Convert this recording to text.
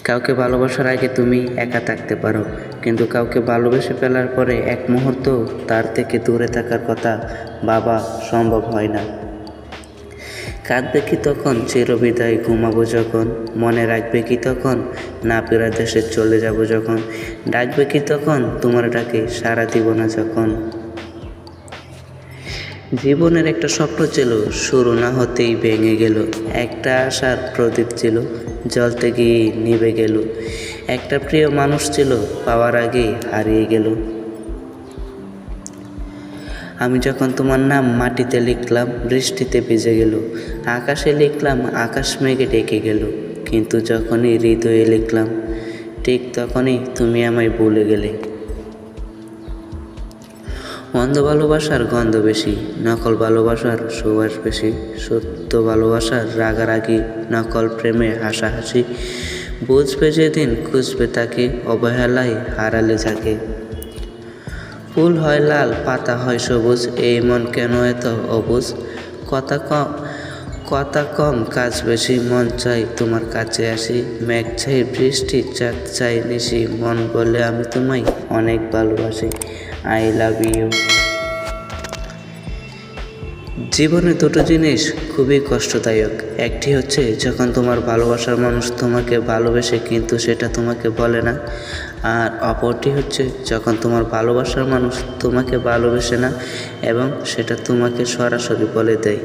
কাউকে ভালোবাসার আগে তুমি একা থাকতে পারো, কিন্তু কাউকে ভালোবেসে ফেলার পরে এক মুহূর্ত তার থেকে দূরে থাকার কথা ভাবা সম্ভব হয় না। কাঁদবে কি তখন চিরবিদায় ঘুমাবো যখন, মনে রাখবে কি তখন না ফেরা দেশে চলে যাব যখন, ডাকবে কি তখন তোমার ডাকে সাড়া দিব না যখন। জীবনের একটা স্বপ্ন ছিল, শুরু না হতেই ভেঙে গেল। একটা আশার প্রদীপ ছিল, জ্বলতে গিয়ে নিভে গেল। একটা প্রিয় মানুষ ছিল, পাওয়ার আগেই হারিয়ে গেল। আমি যখন তোমার নাম মাটিতে লিখলাম, বৃষ্টিতে ভিজে গেল। আকাশে লিখলাম, আকাশ মেঘে ডেকে গেল। কিন্তু যখনই হৃদয়ে লিখলাম, ঠিক তখনই তুমি আমায় ভুলে গেলে। অন্ধ ভালোবাসার গন্ধ বেশি, নকল ভালোবাসার সুবাস বেশি। সত্য ভালোবাসার রাগারাগি, নকল প্রেমে হাসাহাসি। বুঝবে যেদিন খুঁজবে তাকে, অবহেলায় হারালে যাকে। ফুল হয় লাল, পাতা হয় সবুজ, এই মন কেন এত অবুঝ। কথা কম কাজ বেশি, মন চাই তোমার কাছে আসি। মেঘ চাই বৃষ্টি, চাঁদ চাই নিশি, মন বলে আমি তোমায় অনেক ভালোবাসি। I love you. জীবনে দুটো জিনিস খুবই কষ্টদায়ক। একটি হচ্ছে যখন তোমার ভালোবাসার মানুষ তোমাকে ভালোবেসে কিন্তু সেটা তোমাকে বলে না, আর অপরটি হচ্ছে যখন তোমার ভালোবাসার মানুষ তোমাকে ভালোবেসে না এবং সেটা তোমাকে সরাসরি বলে দেয়।